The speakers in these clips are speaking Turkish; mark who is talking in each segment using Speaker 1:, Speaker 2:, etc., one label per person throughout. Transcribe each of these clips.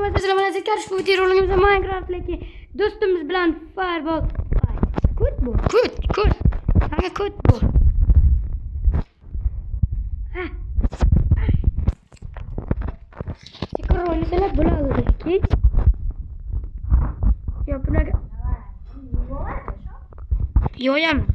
Speaker 1: arkadaşlar selam aleyküm. Bu video rolümüzde Minecraft'taki dostumuz bilen Fireball. Kut bu. Kut. Hangi kut bu? Sikir oynasalar bunu alır ki. Ya buna Yoyam.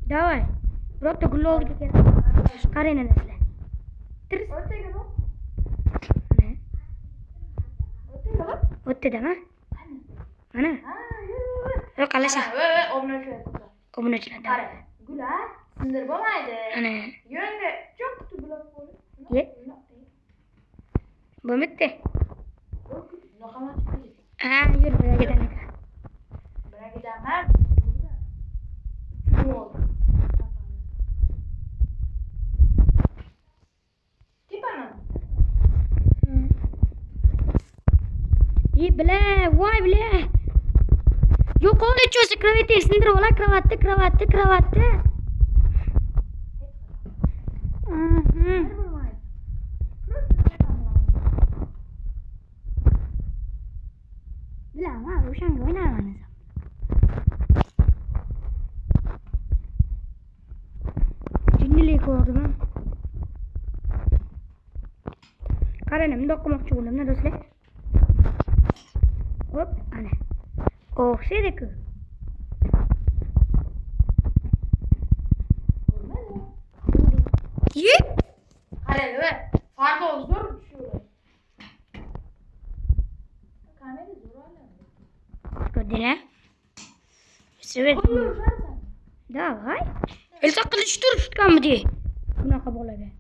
Speaker 1: Давай. Просто гулол gitu. Sekarang ini nih. Terus. Otte dah mah. Mana? Yok kalah sah. Omna cila dah.
Speaker 2: Gula, sınır olmaydı.
Speaker 1: Ana.
Speaker 2: Yönde çok kutu blok oldu.
Speaker 1: Ye. Bu bitti. Yürü buraya gidelim.
Speaker 2: Buraya gidemem. Şu oldu.
Speaker 1: İyi bile, vay bile. Yok oldu çocuk kravatı, sindir ola kravatı. Bilang mah, usang gue namanya. Jinnilik oldu mu? Karena dokumak çubuğum ne dostlar? Hop, ana. Oh, sedek. Ye?
Speaker 2: Hadi be. Farkı zor düşüyor. Kamera zor hala.
Speaker 1: Gördüğüne. Sever. Davay. Elsa kılıç dur tutkan mı diye. Buna kabul ede.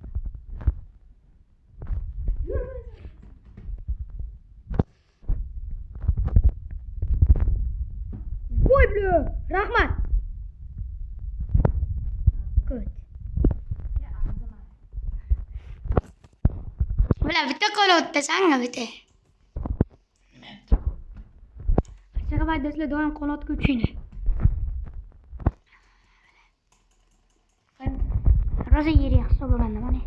Speaker 1: Voy bile. Rahmat. Good. Wala, bitte kolot pesanga bitte. Saya vai desle doan kolot kucine. Rosa yeri yaksa bu bende bana.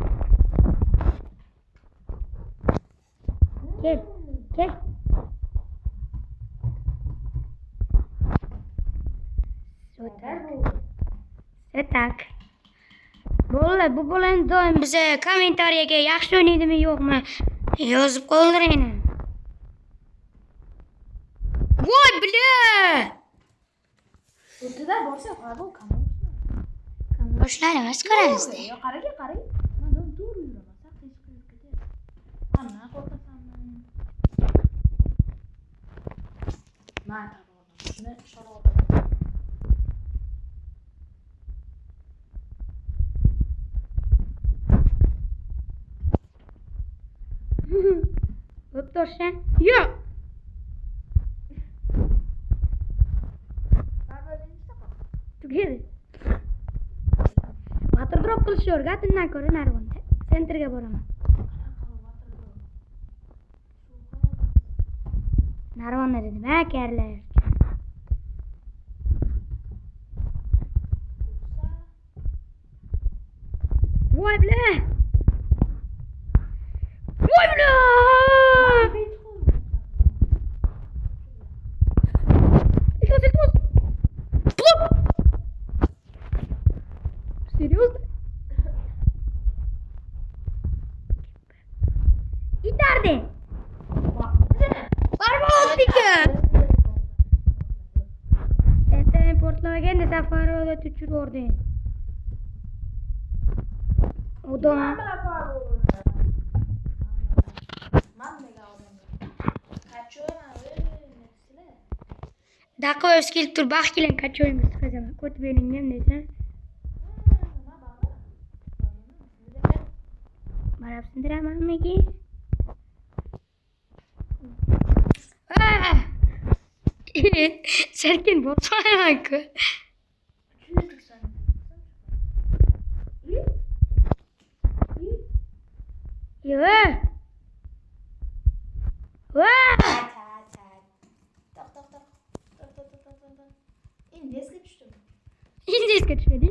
Speaker 1: Gel. Setak. Bu bolan doim bize kommentariyaga yaxshi o'ynaydimi yo'qmi yozib qoldiring. Voy bile.
Speaker 2: O'tida borsa qaro kamera.
Speaker 1: Boshlar emas ko'ramizda.
Speaker 2: Yo qaraga. Mana to'g'ri yuraman. Hech qilib ketadi. Ana qo'rqasanmi? Mana shuni shaloq.
Speaker 1: Doktor sen? Yok. Tugedi. Water drop qilishyor, gatindan ko'ra narvonda. Sentrga boraman. Narvonda dedim, ha, karlar. Voy bile. Seriöst? İterdi. Parmağı dike. Sen portlamagan de safari oda tuchur ordin. Oda. Dakika öskil tur bak kilen kaçıyormuş kızım. Kötü benim nem neyse. Marap sindiramam mı ki? Serkin botsana hakkı. Yo.
Speaker 2: İngilizce düştüm.
Speaker 1: Ninja iska tushadi.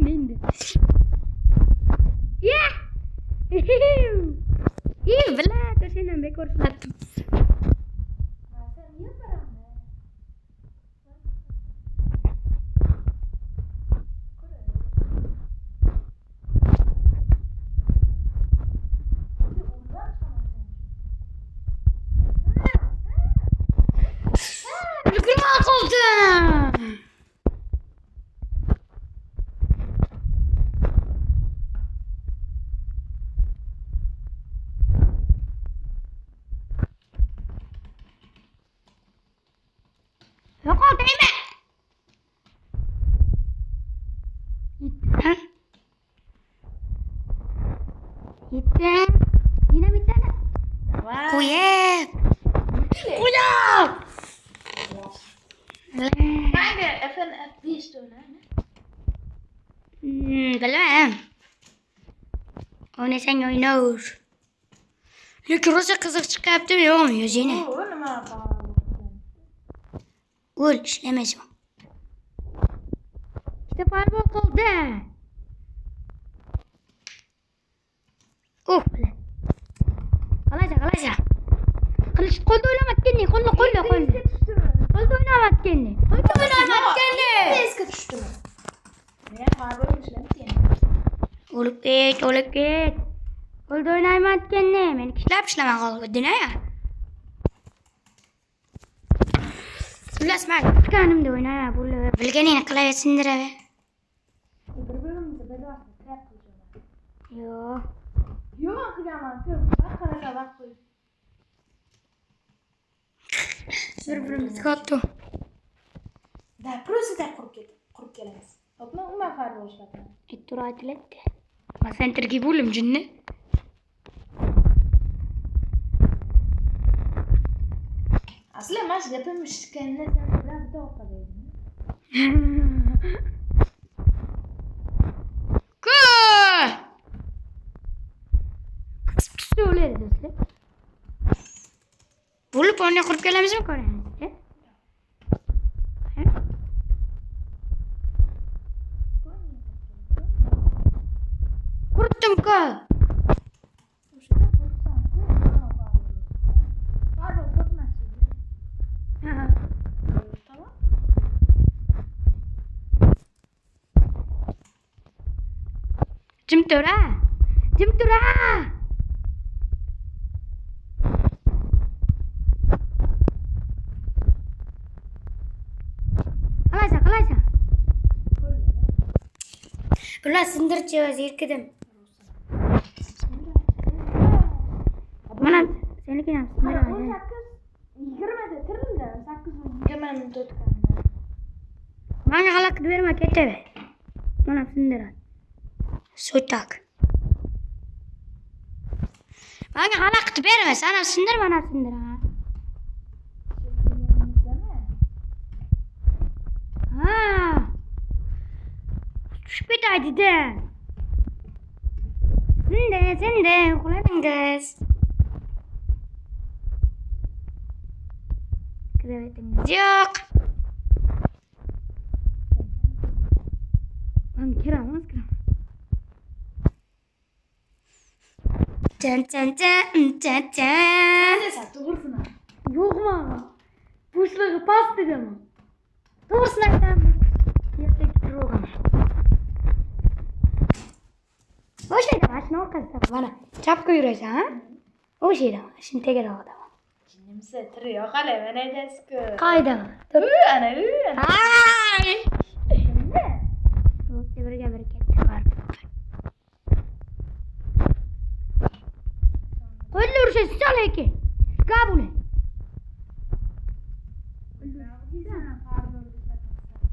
Speaker 1: Ninja. Yeah. Vlad, seni bekor qilatdim.
Speaker 2: Sen niye paramı?
Speaker 1: Yugurma qoldi. Yo'qol deymi? Yetti. Dinamitani qo'yib. Qo'yib.
Speaker 2: Kanka FNF5 do'lani.
Speaker 1: Bilmem. Oynasang oynar. Lekin rosa qiziq chiqyaptimi yo'qmi yozini?
Speaker 2: O nima qiladi?
Speaker 1: O'l, ishlamaydi. Ikkita farbol qoldi. Qalaja. Qilich qo'lda o'ynamatgani, qo'lda. Qo'lda o'ynamatgani.
Speaker 2: Eski tushdimi? Men farbol ishlamdim.
Speaker 1: O'lib ket. Qo'lda o'ynaymatgani. Meni ishlab qoldi-ya. Xullas, men tutganimda o'ynay, bilganingni qilaversin-diraver.
Speaker 2: Bir-birimizni bedavlat trap qilamiz.
Speaker 1: Yo'q.
Speaker 2: Yo'q qilaman, ko'p. Qaraqa vaqt qo'y.
Speaker 1: Bir-birimizga otdi.
Speaker 2: Da, просто qurib kelamiz. Hopla, umuman farbol ishlataman.
Speaker 1: Ittura aytiladi. Men sentrga bo'lim jinni.
Speaker 2: Asli mas gapim ishkandan sen bilan bitta o'qiydi.
Speaker 1: Qisib o'ladi do'stlar. Bo'lib o'rnga qurib kelamizmi ko'ramiz? Quribdim-ku.
Speaker 2: O'shada qo'rsam, farbol qurmoqchi. Tamam.
Speaker 1: Jim tura. Qalaja. Bular sindirchi zerkidim. Mana seniki ham sindiradi.
Speaker 2: 20 da tirildi. 8 24 kan.
Speaker 1: Menga xalaqit berma, ketaver. Mana sindiradi. So'tak. Menga xalaqit berma, sen ham sindir, mana sindiraman. Ha. Tushib ketadi-da. Sindir, uxladingiz. Kiravetingiz yo'q. Ben kiramas. Can.
Speaker 2: Neyse, to'g'risini.
Speaker 1: Yo'qmi? Bo'shlig'i past dedimi? To'g'risini aytaman. Yerdak turgan. O'sha yerda mashina orqasida mana chapga yurasan, ha? O'sha yerda mashina tagida odam.
Speaker 2: Jinnimsa tiri yo'q hali, mana aytasiz-ku.
Speaker 1: Qayda?
Speaker 2: Ana.
Speaker 1: Ay! Birga ketdi bor. Qo'lni urishasiz lekin. Qabul.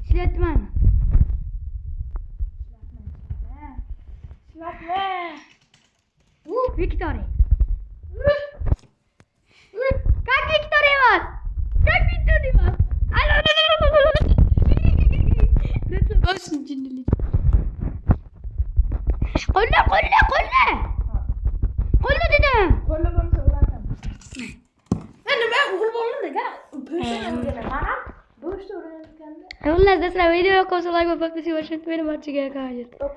Speaker 1: Ishlatmani.
Speaker 2: Ishlatma.
Speaker 1: Victoria. Как Victoria emas? Alo. Nasıl olsun cinnilik? Qo'lla. Qo'lla dedim.
Speaker 2: Qo'lga bo'lsa ulardan. Nima o'g'il bo'ldi-da? Bo'shda o'rganadi. Mana bo'shda o'rganayotgan geldi.
Speaker 1: Xullas, dastlab video yoqsa like va podpis va shunday meni barchaga qarash.